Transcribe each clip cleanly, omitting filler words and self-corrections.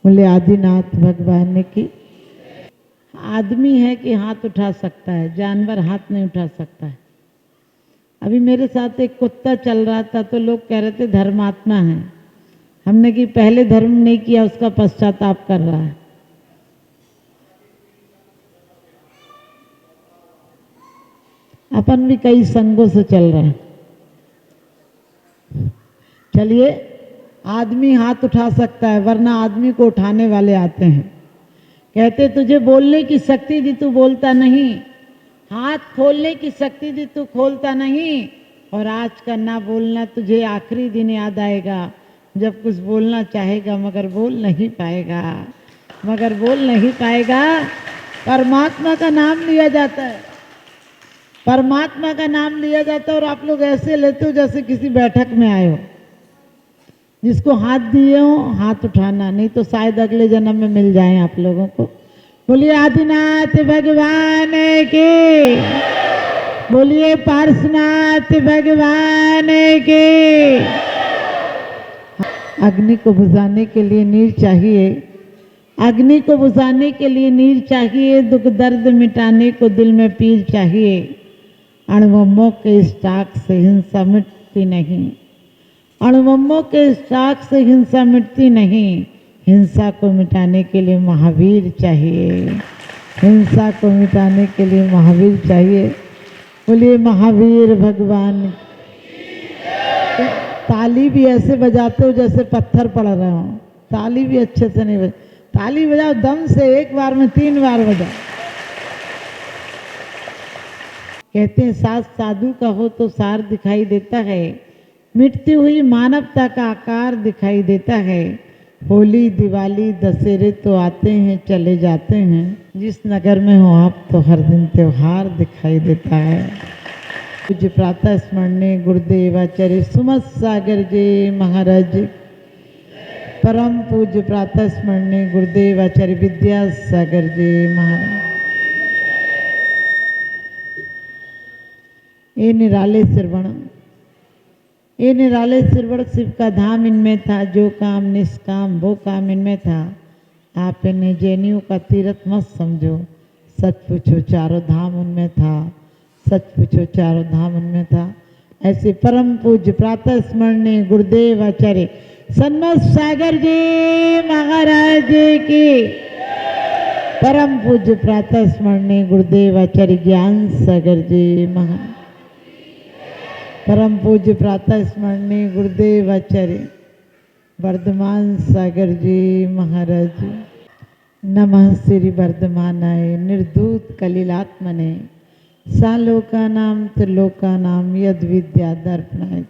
बोले आदिनाथ भगवान की। आदमी है कि हाथ उठा सकता है, जानवर हाथ नहीं उठा सकता है। अभी मेरे साथ एक कुत्ता चल रहा था तो लोग कह रहे थे धर्मात्मा है। हमने कि पहले धर्म नहीं किया, उसका पश्चाताप कर रहा है। अपन भी कई संगों से चल रहे हैं। चलिए, आदमी हाथ उठा सकता है, वरना आदमी को उठाने वाले आते हैं। कहते तुझे बोलने की शक्ति दी, तू बोलता नहीं। हाथ खोलने की शक्ति दी, तू खोलता नहीं। और आज का ना बोलना तुझे आखिरी दिन याद आएगा, जब कुछ बोलना चाहेगा मगर बोल नहीं पाएगा, मगर बोल नहीं पाएगा। परमात्मा का नाम लिया जाता है, परमात्मा का नाम लिया जाता है। और आप लोग ऐसे लेते हो जैसे किसी बैठक में आए हो। जिसको हाथ दिए हो हाथ उठाना, नहीं तो शायद अगले जन्म में मिल जाए आप लोगों को। बोलिए आदिनाथ भगवान की, बोलिए पार्श्वनाथ भगवान की। अग्नि को बुझाने के लिए नीर चाहिए, अग्नि को बुझाने के लिए नीर चाहिए। दुख दर्द मिटाने को दिल में पीर चाहिए। अणुबम्बों के स्टाक से हिंसा मिटती नहीं, अणुबम्बों के स्टाक से हिंसा मिटती नहीं। हिंसा को मिटाने के लिए महावीर चाहिए, हिंसा को मिटाने के लिए महावीर चाहिए। बोलिए महावीर भगवान। ताली भी ऐसे बजाते हो जैसे पत्थर पड़ रहे हो, ताली भी अच्छे से नहीं बजा। ताली बजाओ दम से, एक बार में 3 बार बजाओ। कहते हैं साथ साधु का हो तो सार दिखाई देता है, मिटती हुई मानवता का आकार दिखाई देता है। होली दिवाली दशहरे तो आते हैं चले जाते हैं, जिस नगर में हो आप तो हर दिन त्योहार दिखाई देता है। पूज्य प्रातः स्मरणीय गुरुदेवाचार्य सुमत सागर जी महाराज, परम पूज्य प्रातः स्मरणीय गुरुदेवाचार्य विद्यासागर जी महाराज। ये निराले श्रवण, ये निराले श्रवण शिव का धाम इनमें था। जो काम निष्काम वो काम इनमें था। आप इन्हें जैनियों का तीर्थ मत समझो, सच पूछो चारों धाम उनमें था, सच पूछो चारों धाम उनमें था। ऐसे परम पूज्य प्रातः स्मरणीय गुरुदेव आचार्य सन्मत सागर जी महाराज की, परम पूज्य प्रातः स्मरणीय गुरुदेव आचार्य ज्ञान सागर जी महाराज, परम पूज्य प्रातः स्मरणीय गुरुदेव आचार्य वर्धमान सागर जी महाराज। नमः श्री वर्धमानाय निर्धूत कलिलात्मने सालोकानाम त्रिलोकानाम यद विद्या दर्पणाय।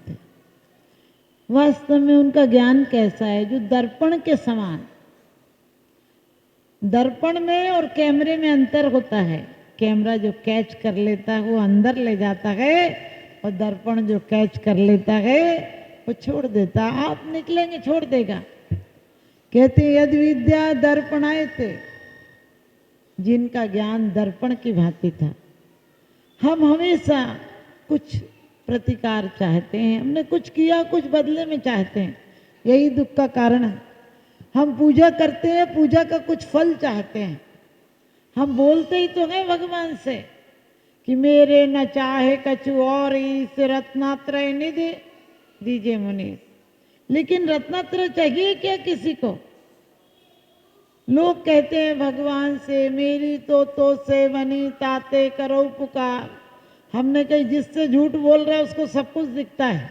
वास्तव में उनका ज्ञान कैसा है, जो दर्पण के समान। दर्पण में और कैमरे में अंतर होता है। कैमरा जो कैच कर लेता है वो अंदर ले जाता है, और दर्पण जो कैच कर लेता है वो छोड़ देता। आप निकलेंगे छोड़ देगा। कहते यद विद्या दर्पणाय थे, जिनका ज्ञान दर्पण की भांति था। हम हमेशा कुछ प्रतिकार चाहते हैं, हमने कुछ किया कुछ बदले में चाहते हैं, यही दुख का कारण है। हम पूजा करते हैं, पूजा का कुछ फल चाहते हैं। हम बोलते ही तो हैं भगवान से कि मेरे न चाहे कछु और इस रत्नात्रय निधि दीजिए मुनीष। लेकिन रत्नात्रय चाहिए क्या किसी को? लोग कहते हैं भगवान से मेरी तो से बनी ताते करो पुकार। हमने कही जिससे झूठ बोल रहा है उसको सब कुछ दिखता है।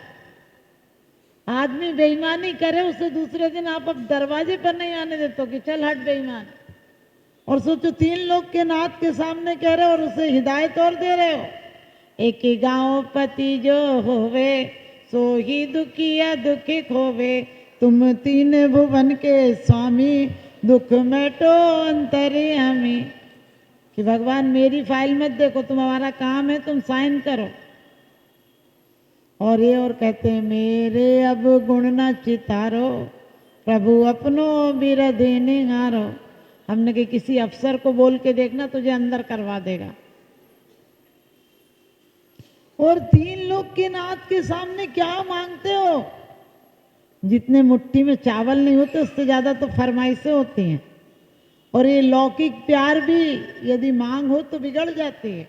आदमी बेईमानी करे उसे दूसरे दिन आप अब दरवाजे पर नहीं आने देते हो कि चल हट बेईमान। और सोचो 3 लोग के नाथ के सामने कह रहे हो और उसे हिदायत और दे रहे हो। एक ही गाँव पति जो होवे सो ही दुखिया दुखी खोवे। तुम 3 भुवन के स्वामी दुख मेटो अंतर्यामी। कि भगवान मेरी फाइल मत देखो, तुम हमारा काम है, तुम साइन करो। और ये और कहते हैं मेरे अब गुण न चितारो प्रभु अपनो बिरधि निहारो। हमने कि किसी अफसर को बोल के देखना तुझे अंदर करवा देगा। और 3 लोग के नाथ के सामने क्या मांगते हो? जितने मुट्ठी में चावल नहीं होते उससे ज्यादा तो फरमाइशें होती हैं। और ये लौकिक प्यार भी यदि मांग हो तो बिगड़ जाती है।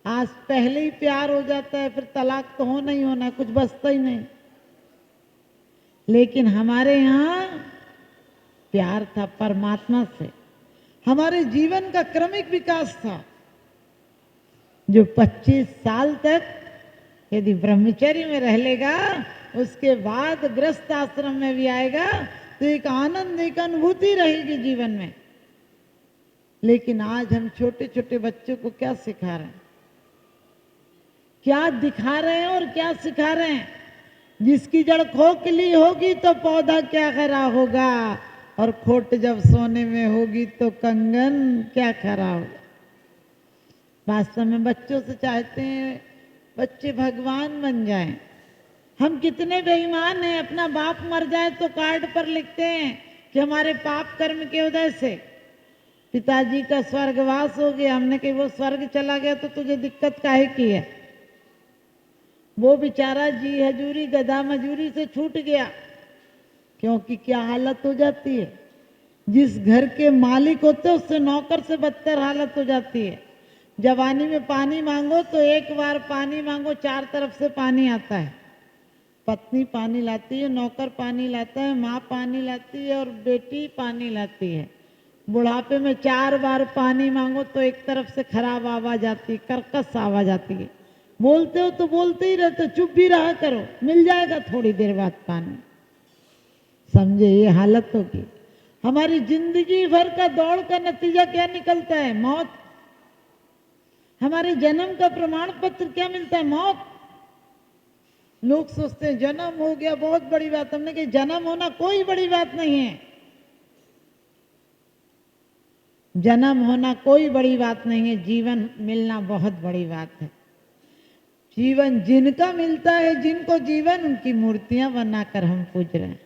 आज पहले ही प्यार हो जाता है, फिर तलाक तो होना ही होना, कुछ बचता ही नहीं। लेकिन हमारे यहाँ प्यार था परमात्मा से, हमारे जीवन का क्रमिक विकास था। जो 25 साल तक यदि ब्रह्मचर्य में रह लेगा, उसके बाद गृहस्थ आश्रम में भी आएगा तो एक आनंद, एक अनुभूति रहेगी जीवन में। लेकिन आज हम छोटे छोटे बच्चों को क्या सिखा रहे हैं, क्या दिखा रहे हैं और क्या सिखा रहे हैं? जिसकी जड़ खोखली होगी तो पौधा क्या खरा होगा, और खोट जब सोने में होगी तो कंगन क्या खरा होगा। वास्तव में बच्चों से चाहते हैं बच्चे भगवान बन जाएं। हम कितने बेईमान हैं, अपना बाप मर जाए तो कार्ड पर लिखते हैं कि हमारे पाप कर्म के उदय से पिताजी का स्वर्गवास हो गया। हमने कही वो स्वर्ग चला गया तो तुझे दिक्कत काहे की है? वो बेचारा जी हजूरी गधा मजूरी से छूट गया। क्योंकि क्या हालत हो जाती है, जिस घर के मालिक होते उससे नौकर से बदतर हालत हो जाती है। जवानी में पानी मांगो तो एक बार पानी मांगो, चार तरफ से पानी आता है। पत्नी पानी लाती है, नौकर पानी लाता है, माँ पानी लाती है और बेटी पानी लाती है। बुढ़ापे में 4 बार पानी मांगो तो एक तरफ से खराब आवाज आती है, कर्कश आवाज आती है। बोलते हो तो बोलते ही रहते, चुप भी रहा करो, मिल जाएगा थोड़ी देर बाद पानी। समझे, ये हालत होगी। हमारी जिंदगी भर का दौड़ का नतीजा क्या निकलता है? मौत। हमारे जन्म का प्रमाण पत्र क्या मिलता है? मौत। लोग सोचते हैं जन्म हो गया बहुत बड़ी बात। हमने कहा जन्म होना कोई बड़ी बात नहीं है। जन्म होना कोई बड़ी बात नहीं है, जीवन मिलना बहुत बड़ी बात है। जीवन जिनका मिलता है, जिनको जीवन, उनकी मूर्तियां बनाकर हम पूज रहे हैं।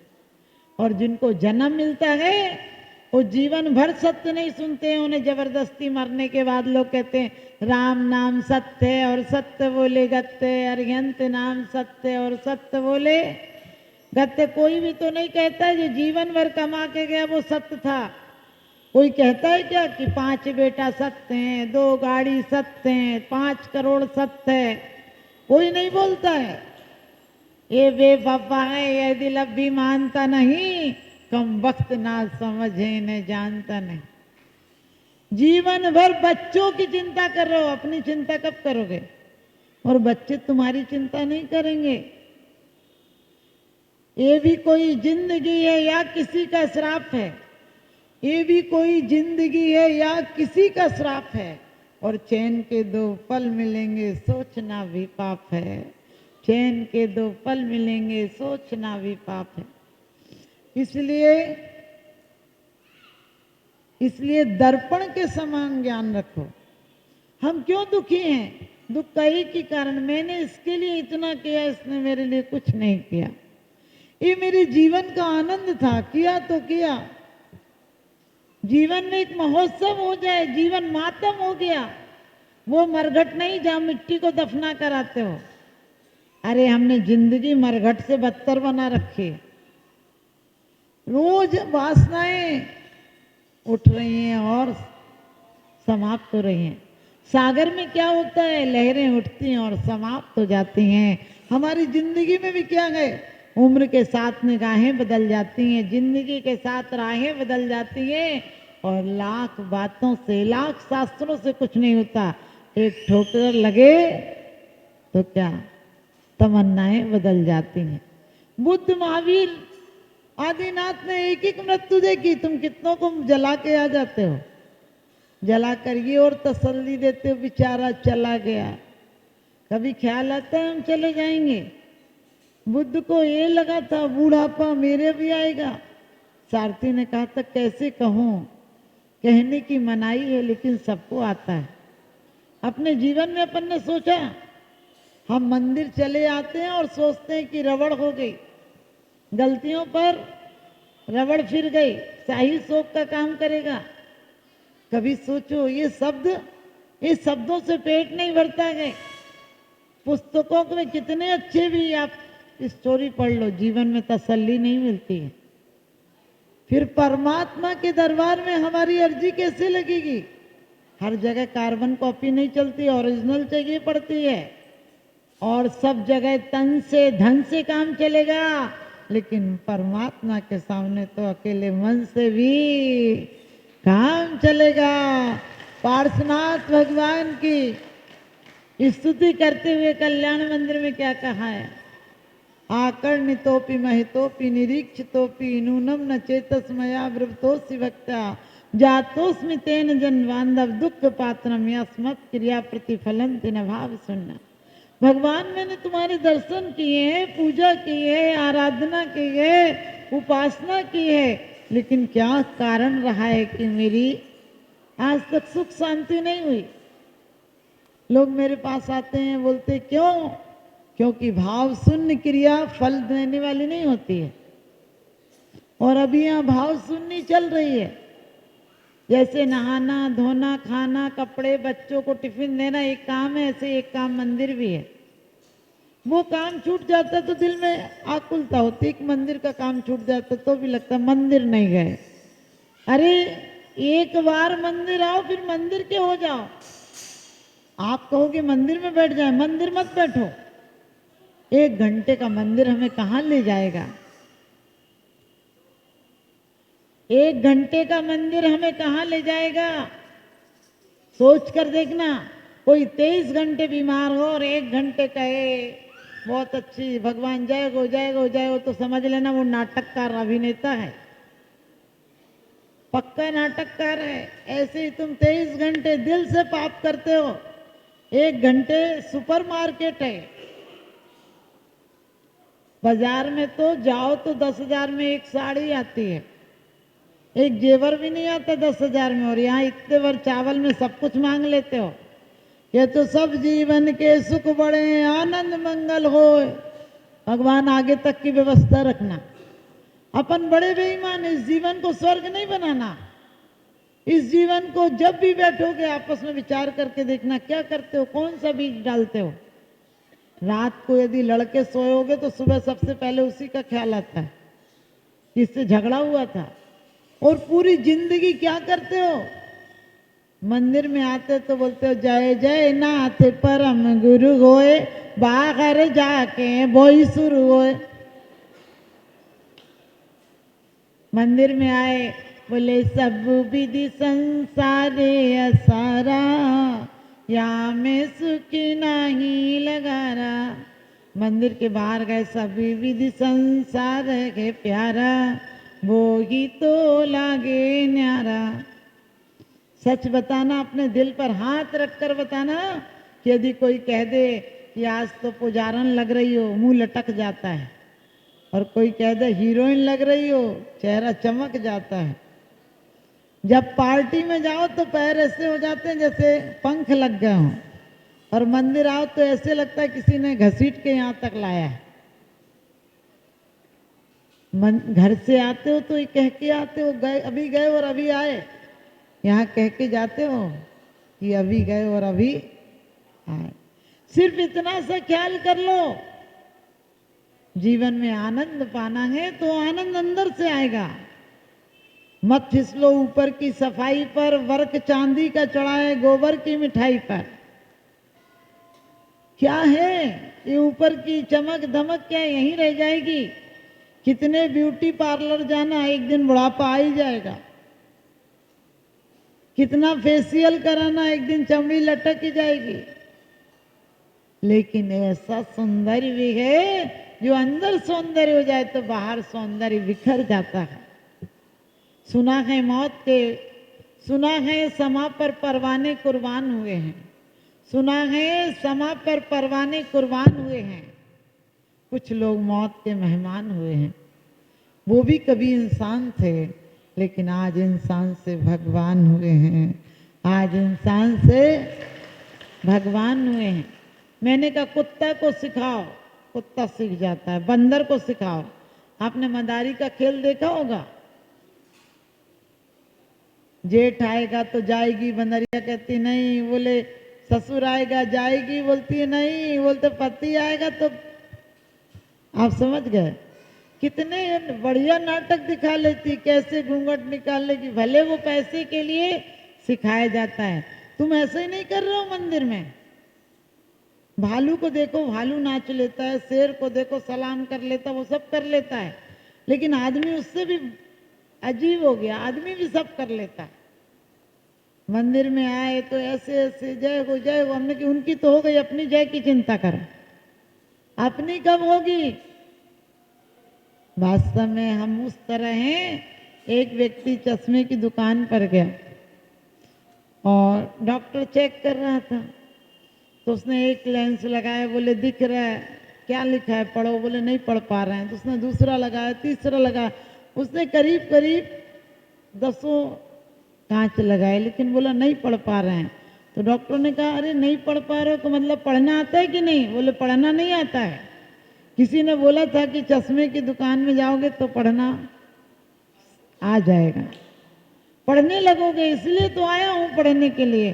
और जिनको जन्म मिलता है वो जीवन भर सत्य नहीं सुनते हैं। उन्हें जबरदस्ती मरने के बाद लोग कहते हैं राम नाम सत्य है और सत्य बोले गत्ते, अरिहंत नाम सत्य और सत्य बोले गत्ते। कोई भी तो नहीं कहता है जो जीवन भर कमा के गया वो सत्य था। कोई कहता है क्या कि 5 बेटा सत्य हैं, 2 गाड़ी सत्य हैं, 5 करोड़ सत्य है? कोई नहीं बोलता है। ये बेवफा है, ये दिल अब भी मानता नहीं, कम वक्त ना समझे न जानता नहीं। जीवन भर बच्चों की चिंता कर रहे हो, अपनी चिंता कब करोगे? और बच्चे तुम्हारी चिंता नहीं करेंगे। ये भी कोई जिंदगी है या किसी का श्राप है? ये भी कोई जिंदगी है या किसी का श्राप है? और चैन के 2 पल मिलेंगे, सोचना भी पाप है। चैन के 2 पल मिलेंगे, सोचना भी पाप है। इसलिए दर्पण के समान ज्ञान रखो। हम क्यों दुखी हैं? दुख का एक ही कारण, मैंने इसके लिए इतना किया, इसने मेरे लिए कुछ नहीं किया। ये मेरे जीवन का आनंद था, किया तो किया। जीवन में एक महोत्सव हो जाए, जीवन मातम हो गया। वो मरघट नहीं जहां मिट्टी को दफना कर आते हो। अरे हमने जिंदगी मरघट से बदतर बना रखी है। रोज वासनाएं उठ रही हैं और समाप्त हो रही हैं। सागर में क्या होता है? लहरें उठती हैं और समाप्त हो जाती हैं। हमारी जिंदगी में भी क्या है? उम्र के साथ निगाहें बदल जाती हैं, जिंदगी के साथ राहें बदल जाती हैं। और लाख बातों से, लाख शास्त्रों से कुछ नहीं होता। एक ठोकर लगे तो क्या तमन्नाएं बदल जाती हैं। बुद्ध, महावीर, आदिनाथ ने एक एक मृत्यु देखी। तुम कितनों को जला के आ जाते हो, जला कर ये और तसल्ली देते हो बेचारा चला गया। कभी ख्याल आता है हम चले जाएंगे? बुद्ध को ये लगा था बूढ़ापा मेरे भी आएगा। सारथी ने कहा था कैसे कहूं, कहने की मनाही है लेकिन सबको आता है। अपने जीवन में अपन ने सोचा, हम मंदिर चले आते हैं और सोचते हैं कि रबड़ हो गई, गलतियों पर रबड़ फिर गई, शाही शोक का काम करेगा। कभी सोचो ये शब्दों से पेट नहीं भरता है। पुस्तकों में कितने अच्छे भी आप स्टोरी पढ़ लो, जीवन में तसल्ली नहीं मिलती है। फिर परमात्मा के दरबार में हमारी अर्जी कैसे लगेगी? हर जगह कार्बन कॉपी नहीं चलती, ओरिजिनल चाहिए पड़ती है। और सब जगह तन से धन से काम चलेगा, लेकिन परमात्मा के सामने तो अकेले मन से भी काम चलेगा। पार्श्वनाथ भगवान की स्तुति करते हुए कल्याण मंदिर में क्या कहा है? आकर्णितोपि महितोपि निरीक्षितोपि नूनम न चेतस्मया ब्रवतोसि भक्त्या जातोस्मि तेन जन्मांधव दुख पात्रम यस्मत् क्रिया प्रतिफलन तेन भाव सुनना। भगवान मैंने तुम्हारे दर्शन किए हैं, पूजा की है, आराधना की है, उपासना की है, लेकिन क्या कारण रहा है कि मेरी आज तक सुख शांति नहीं हुई? लोग मेरे पास आते हैं, बोलते क्यों? क्योंकि भाव शून्य क्रिया फल देने वाली नहीं होती है। और अभी यहाँ भाव शून्य चल रही है। जैसे नहाना धोना, खाना, कपड़े, बच्चों को टिफिन देना एक काम है, ऐसे एक काम मंदिर भी है। वो काम छूट जाता तो दिल में आकुलता होती, एक मंदिर का काम छूट जाता तो भी लगता मंदिर नहीं गए। अरे एक बार मंदिर आओ, फिर मंदिर के हो जाओ। आप कहोगे मंदिर में बैठ जाए, मंदिर मत बैठो। 1 घंटे का मंदिर हमें कहाँ ले जाएगा? 1 घंटे का मंदिर हमें कहाँ ले जाएगा? सोच कर देखना। कोई 23 घंटे बीमार हो और 1 घंटे कहे बहुत अच्छी भगवान जय गो जय गो जय गो, तो समझ लेना वो नाटककार अभिनेता है, पक्का नाटककार है। ऐसे ही तुम 23 घंटे दिल से पाप करते हो। 1 घंटे सुपरमार्केट है। बाजार में तो जाओ तो 10,000 में एक साड़ी आती है, एक जेवर भी नहीं आता 10,000 में। और यहाँ इतने बार चावल में सब कुछ मांग लेते हो। ये तो सब जीवन के सुख बड़े आनंद मंगल हो। भगवान आगे तक की व्यवस्था रखना। अपन बड़े बेईमान, इस जीवन को स्वर्ग नहीं बनाना। इस जीवन को जब भी बैठोगे आपस में विचार करके देखना क्या करते हो, कौन सा बीज डालते हो। रात को यदि लड़के सोओगे तो सुबह सबसे पहले उसी का ख्याल आता है जिससे झगड़ा हुआ था। और पूरी जिंदगी क्या करते हो? मंदिर में आते तो बोलते हो जय जय नाथ परम गुरु होए, बाहर जाके बोई शुरू होए। मंदिर में आए, बोले सब विधि संसारे असारा, या में सुखी नहीं लगारा। मंदिर के बाहर गए, सभी विधि संसार के प्यारा, वो ही तो लागे न्यारा। सच बताना, अपने दिल पर हाथ रखकर बताना कि यदि कोई कह दे कि आज तो पुजारन लग रही हो, मुंह लटक जाता है। और कोई कह दे हीरोइन लग रही हो, चेहरा चमक जाता है। जब पार्टी में जाओ तो पैर ऐसे हो जाते हैं जैसे पंख लग गए हों, और मंदिर आओ तो ऐसे लगता है किसी ने घसीट के यहाँ तक लाया है। घर से आते हो तो ये कह के आते हो गए, अभी गए और अभी आए। यहाँ कह के जाते हो कि अभी गए और अभी आए। सिर्फ इतना सा ख्याल कर लो, जीवन में आनंद पाना है तो आनंद अंदर से आएगा। मत फिसलो ऊपर की सफाई पर, वर्क चांदी का चढ़ाए गोबर की मिठाई पर। क्या है ये ऊपर की चमक धमक, क्या यहीं रह जाएगी? कितने ब्यूटी पार्लर जाना, एक दिन बुढ़ापा आ ही जाएगा। कितना फेशियल कराना, एक दिन चमड़ी लटक ही जाएगी। लेकिन ऐसा सौंदर्य भी है जो अंदर सौंदर्य हो जाए तो बाहर सौंदर्य बिखर जाता है। सुना है मौत के, सुना है समा पर परवाने कुर्बान हुए हैं। सुना है समा पर परवाने कुर्बान हुए हैं। कुछ लोग मौत के मेहमान हुए हैं। वो भी कभी इंसान थे, लेकिन आज इंसान से भगवान हुए हैं। आज इंसान से भगवान हुए हैं। मैंने कहा कुत्ता को सिखाओ, कुत्ता सीख जाता है। बंदर को सिखाओ। आपने मदारी का खेल देखा होगा। जेठ आएगा तो जाएगी, बंदरिया कहती नहीं। बोले ससुर आएगा जाएगी, बोलती है नहीं। बोलते पति आएगा तो आप समझ गए? कितने बढ़िया नाटक दिखा लेती, कैसे घूंघट निकाल लेगी, भले वो पैसे के लिए सिखाया जाता है। तुम ऐसे ही नहीं कर रहे हो मंदिर में। भालू को देखो, भालू नाच लेता है, शेर को देखो सलाम कर लेता, वो सब कर लेता है, लेकिन आदमी उससे भी अजीब हो गया, आदमी भी सब कर लेता है। मंदिर में आए तो ऐसे ऐसे जय हो जय हो, हमने कि उनकी तो हो गई, अपनी जय की चिंता करो, अपनी कब होगी? वास्तव में हम उस तरह हैं। एक व्यक्ति चश्मे की दुकान पर गया और डॉक्टर चेक कर रहा था, तो उसने एक लेंस लगाया, बोले दिख रहा है, क्या लिखा है पढ़ो, बोले नहीं पढ़ पा रहे हैं। तो उसने दूसरा लगाया, तीसरा लगाया, उसने करीब करीब 10 कांच लगाए, लेकिन बोला नहीं पढ़ पा रहे हैं। तो डॉक्टर ने कहा अरे नहीं पढ़ पा रहे हो तो मतलब पढ़ना आता है कि नहीं? बोले पढ़ना नहीं आता है। किसी ने बोला था कि चश्मे की दुकान में जाओगे तो पढ़ना आ जाएगा, पढ़ने लगोगे, इसलिए तो आया हूं पढ़ने के लिए।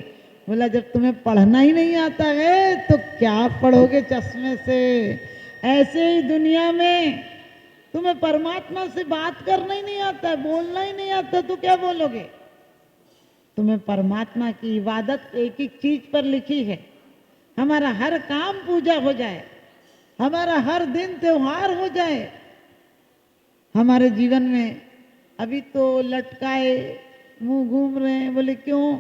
बोला जब तुम्हें पढ़ना ही नहीं आता है तो क्या पढ़ोगे चश्मे से? ऐसे ही दुनिया में तुम्हें परमात्मा से बात करना ही नहीं आता है, बोलना ही नहीं आता, तो क्या बोलोगे? तुम्हें परमात्मा की इबादत एक एक चीज पर लिखी है। हमारा हर काम पूजा हो जाए, हमारा हर दिन त्योहार हो जाए हमारे जीवन में। अभी तो लटकाए मुंह घूम रहे हैं, बोले क्यों?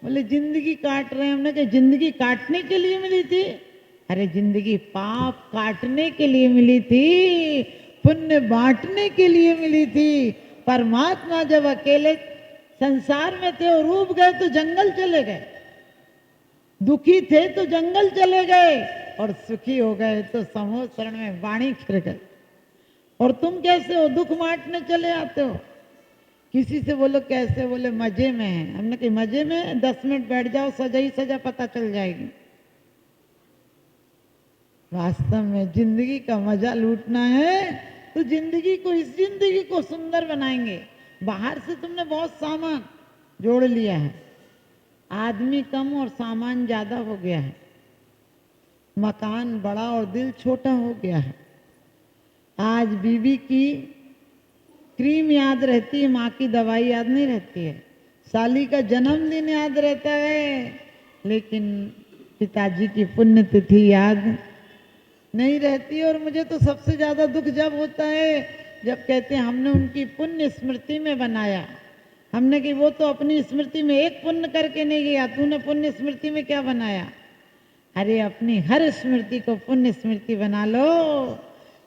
बोले जिंदगी काट रहे हैं। हमने कहा जिंदगी काटने के लिए मिली थी? अरे जिंदगी पाप काटने के लिए मिली थी, पुण्य बांटने के लिए मिली थी। परमात्मा जब अकेले संसार में थे और रूप गए तो जंगल चले गए, दुखी थे तो जंगल चले गए, और सुखी हो गए तो समूह शरण में वाणी खिर गए। और तुम कैसे हो? दुख बांटने चले आते हो। किसी से बोलो कैसे? बोले मजे में है। हमने कहा मजे में? 10 मिनट बैठ जाओ, सजा ही सजा पता चल जाएगी। वास्तव में जिंदगी का मजा लूटना है तो जिंदगी को, इस जिंदगी को सुंदर बनाएंगे। बाहर से तुमने बहुत सामान जोड़ लिया है, आदमी कम और सामान ज्यादा हो गया है, मकान बड़ा और दिल छोटा हो गया है। आज बीवी की क्रीम याद रहती है, माँ की दवाई याद नहीं रहती है। साली का जन्मदिन याद रहता है, लेकिन पिताजी की पुण्यतिथि याद नहीं रहती। और मुझे तो सबसे ज्यादा दुख जब होता है जब कहते हैं हमने उनकी पुण्य स्मृति में बनाया। हमने कि वो तो अपनी स्मृति में एक पुण्य करके नहीं गया, तूने पुण्य स्मृति में क्या बनाया? अरे अपनी हर स्मृति को पुण्य स्मृति बना लो,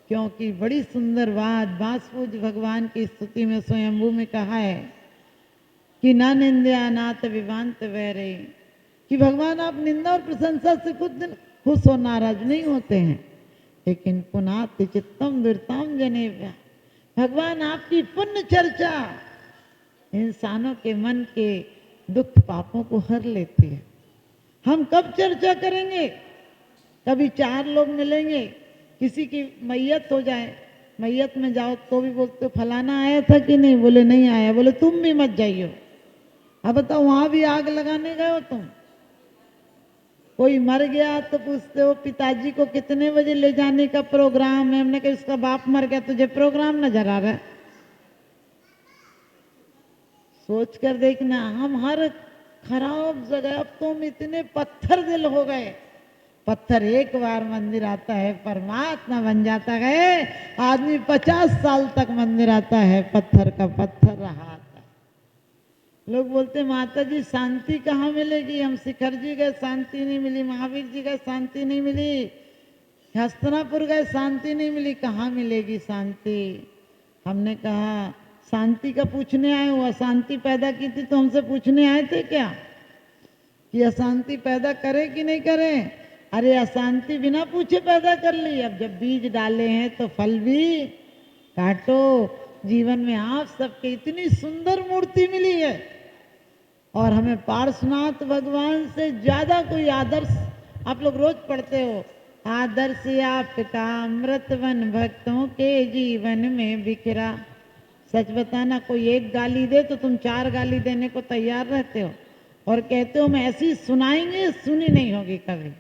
क्योंकि बड़ी सुंदर बात बांसपूज भगवान की स्तुति में स्वयंभू में कहा है कि ना निंद्या नाथ विवांत वैरे, कि भगवान आप निंदा और प्रशंसा से खुद खुश और नाराज नहीं होते हैं, लेकिन पुनाति चित्तम दुर्ताम जनेभ्य, भगवान आपकी पुण्य चर्चा इंसानों के मन के दुख पापों को हर लेती है। हम कब चर्चा करेंगे? कभी 4 लोग मिलेंगे, किसी की मैयत हो जाए, मैयत में जाओ तो भी बोलते फलाना आया था कि नहीं? बोले नहीं आया। बोले तुम भी मत जाइयो। अब बताओ वहां भी आग लगाने गए हो तुम? कोई मर गया तो पूछते हो पिताजी को कितने बजे ले जाने का प्रोग्राम है? हमने कहा इसका बाप मर गया, तुझे प्रोग्राम नजर आ रहा है? सोच कर देखना, हम हर खराब जगह, अब तुम इतने पत्थर दिल हो गए। पत्थर एक बार मंदिर आता है परमात्मा बन जाता है। आदमी 50 साल तक मंदिर आता है, पत्थर का पत्थर रहा आता है। लोग बोलते माता जी शांति कहाँ मिलेगी? हम शिखर जी गए शांति नहीं मिली, महावीर जी गए शांति नहीं मिली, हस्तिनापुर गए शांति नहीं मिली, कहाँ मिलेगी शांति? हमने कहा शांति का पूछने आए हो, अशांति पैदा की थी तो हमसे पूछने आए थे क्या कि अशांति पैदा करे कि नहीं करे? अरे अशांति बिना पूछे पैदा कर ली। अब जब बीज डाले हैं तो फल भी काटो। जीवन में आप सबके इतनी सुंदर मूर्ति मिली है, और हमें पार्श्वनाथ भगवान से ज्यादा कोई आदर्श, आप लोग रोज पढ़ते हो, आदर्श आपका अमृतवन भक्तों के जीवन में बिखरा। सच बताना, कोई एक गाली दे तो तुम 4 गाली देने को तैयार रहते हो, और कहते हो हम ऐसी सुनाएंगे, सुनी नहीं होगी कभी।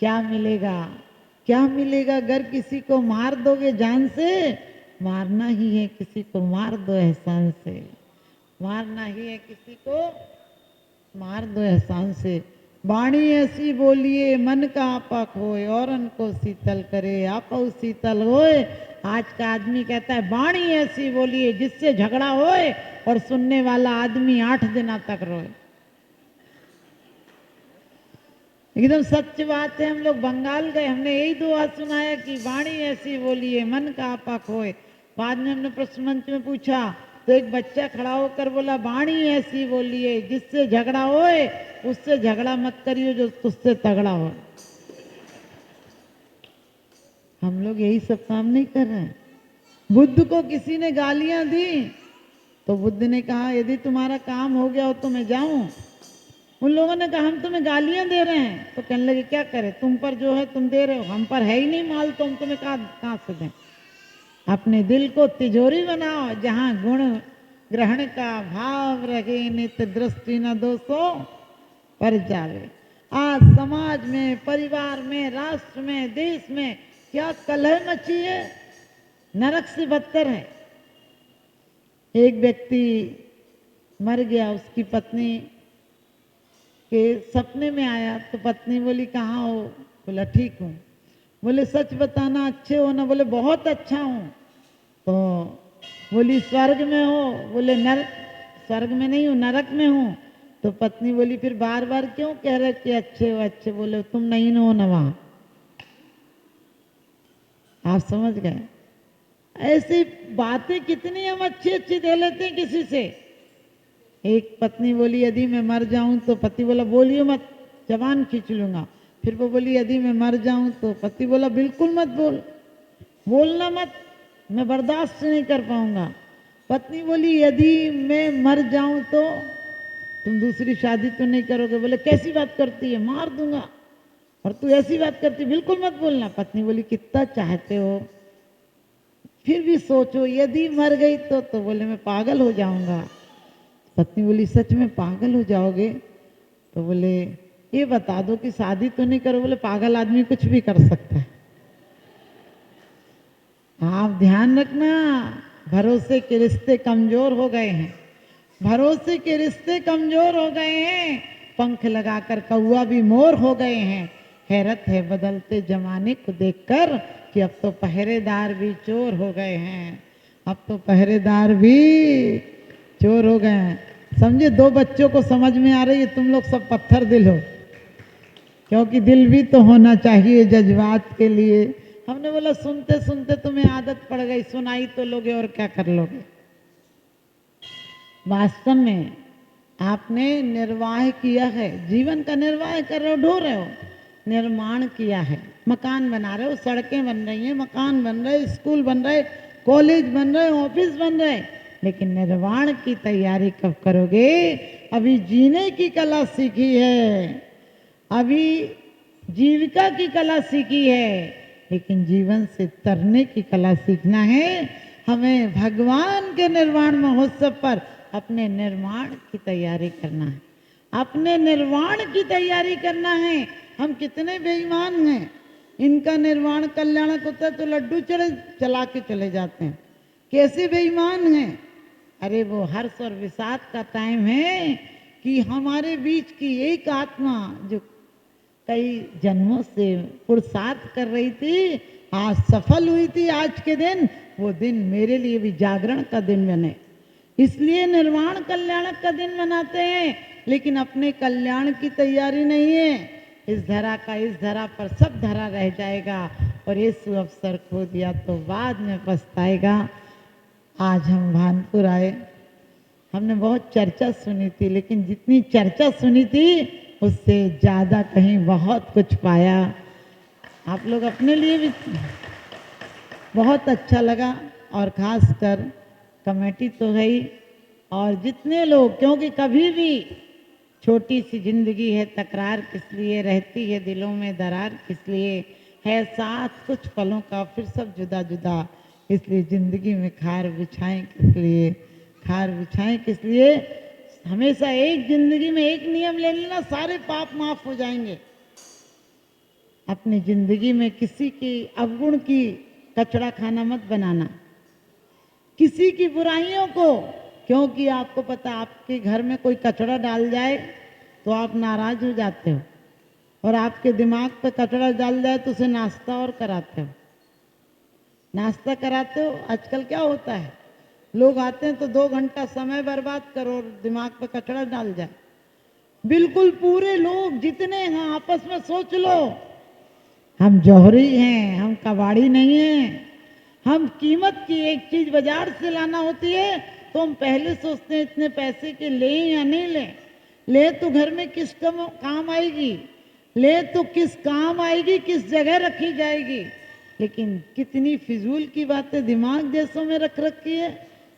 क्या मिलेगा? क्या मिलेगा अगर किसी को मार दोगे जान से? मारना ही है किसी को, मार दो एहसान से। मारना ही है किसी को, मार दो एहसान से। वाणी ऐसी बोलिए मन का आपा खोए, औरन को शीतल करे आपा शीतल होए। आज का आदमी कहता है वाणी ऐसी बोलिए जिससे झगड़ा होए, और सुनने वाला आदमी 8 दिन तक रोए। एकदम सच बात है। हम लोग बंगाल गए, हमने यही दुआ सुनाया कि वाणी ऐसी बोलिए मन का आपा खोए। बाद में हमने प्रश्न मंच में पूछा तो एक बच्चा खड़ा होकर बोला वाणी ऐसी बोलिए जिससे झगड़ा होए, उससे झगड़ा मत करियो जो तुझसे तगड़ा हो। हम लोग यही सब काम नहीं कर रहे हैं। बुद्ध को किसी ने गालियां दी तो बुद्ध ने कहा यदि तुम्हारा काम हो गया हो तो मैं जाऊं। उन लोगों ने कहा हम तुम्हें गालियां दे रहे हैं, तो कहने लगे क्या करें, तुम पर जो है तुम दे रहे हो, हम पर है ही नहीं माल तो हम तुम्हें कहां से दें। अपने दिल को तिजोरी बनाओ जहां गुण ग्रहण का भाव रहे, नित्य दृष्टि न दोषों पर जावे। आज समाज में, परिवार में, राष्ट्र में, देश में क्या कलह मची है, नरक से बदतर है। एक व्यक्ति मर गया, उसकी पत्नी के सपने में आया तो पत्नी बोली कहाँ हो? बोला ठीक हूँ। बोले सच बताना, अच्छे हो ना? बोले बहुत अच्छा हूँ। तो बोली स्वर्ग में हो? बोले नरक, स्वर्ग में नहीं हूँ, नरक में हूँ। तो पत्नी बोली फिर बार बार क्यों कह रहे कि अच्छे हो अच्छे? बोले तुम नहीं हो ना वहां। आप समझ गए? ऐसी बातें कितनी हम अच्छी अच्छी दे लेते हैं किसी से। एक पत्नी बोली यदि मैं मर जाऊं तो, पति बोला बोलियो मत, जबान खींच लूंगा। फिर वो बोली यदि मैं मर जाऊं तो, पति बोला बिल्कुल मत बोल, बोलना मत, मैं बर्दाश्त नहीं कर पाऊंगा। पत्नी बोली यदि मैं मर जाऊं तो तुम दूसरी शादी तो नहीं करोगे? बोले कैसी बात करती है, मार दूंगा। और तू ऐसी बात करती, बिल्कुल मत बोलना। पत्नी बोली कितना चाहते हो, फिर भी सोचो यदि मर गई तो बोले मैं पागल हो जाऊंगा। पत्नी बोली सच में पागल हो जाओगे? तो बोले ये बता दो कि शादी तो नहीं करो? बोले पागल आदमी कुछ भी कर सकता है। आप ध्यान रखना, भरोसे के रिश्ते कमजोर हो गए हैं, भरोसे के रिश्ते कमजोर हो गए हैं। पंख लगाकर कौवा भी मोर हो गए हैं। हैरत है बदलते जमाने को देखकर कि अब तो पहरेदार भी चोर हो गए हैं, अब तो पहरेदार भी चोर हो गए हैं। समझे? 2 बच्चों को समझ में आ रही है, तुम लोग सब पत्थर दिल हो, क्योंकि दिल भी तो होना चाहिए जज्बात के लिए। हमने बोला सुनते सुनते तुम्हें आदत पड़ गई, सुनाई तो लोगे और क्या कर लोगे। वास्तव में आपने निर्वाह किया है, जीवन का निर्वाह कर रहे हो, ढो रहे हो, निर्माण किया है, मकान बना रहे हो, सड़कें बन रही हैं, मकान बन रहे, स्कूल बन रहे, कॉलेज बन रहे, ऑफिस बन रहे, लेकिन निर्वाण की तैयारी कब करोगे? अभी जीने की कला सीखी है, अभी जीविका की कला सीखी है, लेकिन जीवन से तरने की कला सीखना है। हमें भगवान के निर्वाण महोत्सव पर अपने निर्माण की तैयारी करना है, अपने निर्वाण की तैयारी करना है। हम कितने बेईमान हैं, इनका निर्वाण कल्याणक होता है तो लड्डू चला के चले जाते हैं। कैसे बेईमान हैं? अरे वो हर्ष और विषाद का टाइम है कि हमारे बीच की एक आत्मा जो कई जन्मों से पुरुषार्थ कर रही थी, आज सफल हुई थी। आज के दिन, वो दिन मेरे लिए भी जागरण का दिन बने, इसलिए निर्वाण कल्याणक का दिन मनाते हैं। लेकिन अपने कल्याण की तैयारी नहीं है। इस धरा का, इस धरा पर सब धरा रह जाएगा, और ये सुअवसर खो दिया तो बाद में पछताएगा। आज हम भानपुर आए, हमने बहुत चर्चा सुनी थी, लेकिन जितनी चर्चा सुनी थी उससे ज्यादा कहीं बहुत कुछ पाया। आप लोग अपने लिए भी बहुत अच्छा लगा, और खासकर कमेटी तो है ही, और जितने लोग, क्योंकि कभी भी छोटी सी जिंदगी है, तकरार किस लिए रहती है, दिलों में दरार किस लिए है, साथ कुछ पलों का फिर सब जुदा जुदा, इसलिए जिंदगी में खार बिछाएं किस लिए, खार बिछाएं किस लिए। हमेशा एक जिंदगी में एक नियम ले लेना, सारे पाप माफ हो जाएंगे। अपनी जिंदगी में किसी की अवगुण की कचड़ा खाना मत बनाना, किसी की बुराइयों को, क्योंकि आपको पता आपके घर में कोई कचड़ा डाल जाए तो आप नाराज हो जाते हो, और आपके दिमाग पे कचड़ा डाल जाए तो उसे नाश्ता और कराते हो, नाश्ता कराते हो। आजकल क्या होता है, लोग आते हैं तो 2 घंटा समय बर्बाद करो और दिमाग पे कचड़ा डाल जाए। बिल्कुल पूरे लोग जितने हैं आपस में सोच लो, हम जौहरी हैं, हम कबाड़ी नहीं हैं। हम कीमत की एक चीज बाजार से लाना होती है तो हम पहले सोचते हैं इतने पैसे के लें या नहीं लें, ले तो घर में किस काम आएगी, ले तो किस काम आएगी, किस जगह रखी जाएगी। लेकिन कितनी फिजूल की बातें दिमाग जैसों में रख रखी है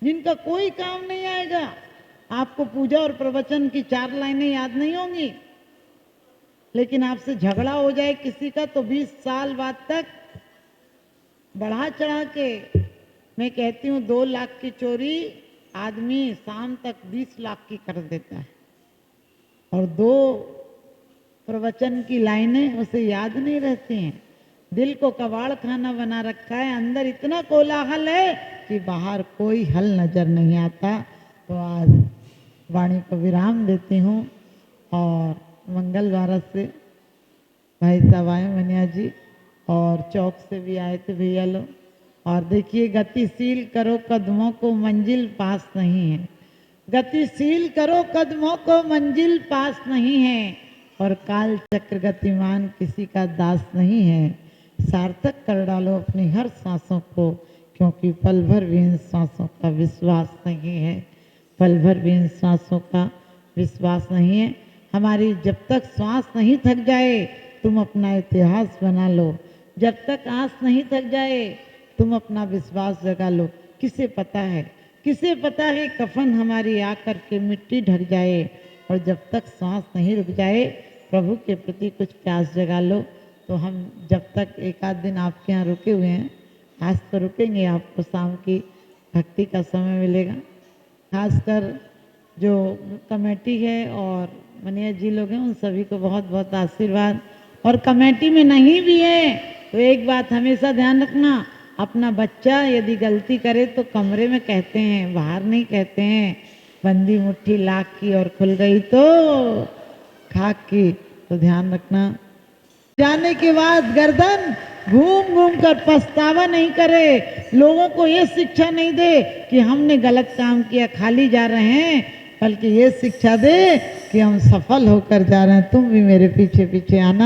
जिनका कोई काम नहीं आएगा। आपको पूजा और प्रवचन की 4 लाइनें याद नहीं होंगी, लेकिन आपसे झगड़ा हो जाए किसी का तो 20 साल बाद तक बढ़ा चढ़ा के, मैं कहती हूँ 2 लाख की चोरी आदमी शाम तक 20 लाख की कर देता है, और 2 प्रवचन की लाइनें उसे याद नहीं रहती हैं। दिल को कबाड़ खाना बना रखा है, अंदर इतना कोलाहल है कि बाहर कोई हल नजर नहीं आता। तो आज वाणी को विराम देती हूँ, और मंगल भारत से भाई साहब आए मनिया जी, और चौक से भी आए थे भैया लोग। और देखिए, गतिशील करो कदमों को मंजिल पास नहीं है, गतिशील करो कदमों को मंजिल पास नहीं है, और काल चक्र गतिमान किसी का दास नहीं है। सार्थक कर डालो अपनी हर सांसों को, क्योंकि पल भर भी इन सांसों का विश्वास नहीं है, पल भर भी इन सांसों का विश्वास नहीं है। हमारी जब तक श्वास नहीं थक जाए तुम अपना इतिहास बना लो, जब तक आस नहीं थक जाए तुम अपना विश्वास जगा लो। किसे पता है, किसे पता है कफन हमारी आकर के मिट्टी ढक जाए, और जब तक सांस नहीं रुक जाए प्रभु के प्रति कुछ प्यास जगा लो। तो हम जब तक एक आध दिन आपके यहाँ रुके हुए हैं, आज तो रुकेंगे, आपको शाम की भक्ति का समय मिलेगा। खासकर जो कमेटी है और मनिया जी लोग हैं उन सभी को बहुत बहुत आशीर्वाद। और कमेटी में नहीं भी है तो एक बात हमेशा ध्यान रखना, अपना बच्चा यदि गलती करे तो कमरे में कहते हैं, बाहर नहीं कहते हैं। बंदी मुट्ठी लाख की और खुल गई तो खाक की, तो ध्यान रखना। जाने के बाद गर्दन घूम घूम कर पछतावा नहीं करे, लोगों को ये शिक्षा नहीं दे कि हमने गलत काम किया खाली जा रहे हैं, बल्कि ये शिक्षा दे कि हम सफल होकर जा रहे हैं, तुम भी मेरे पीछे पीछे आना।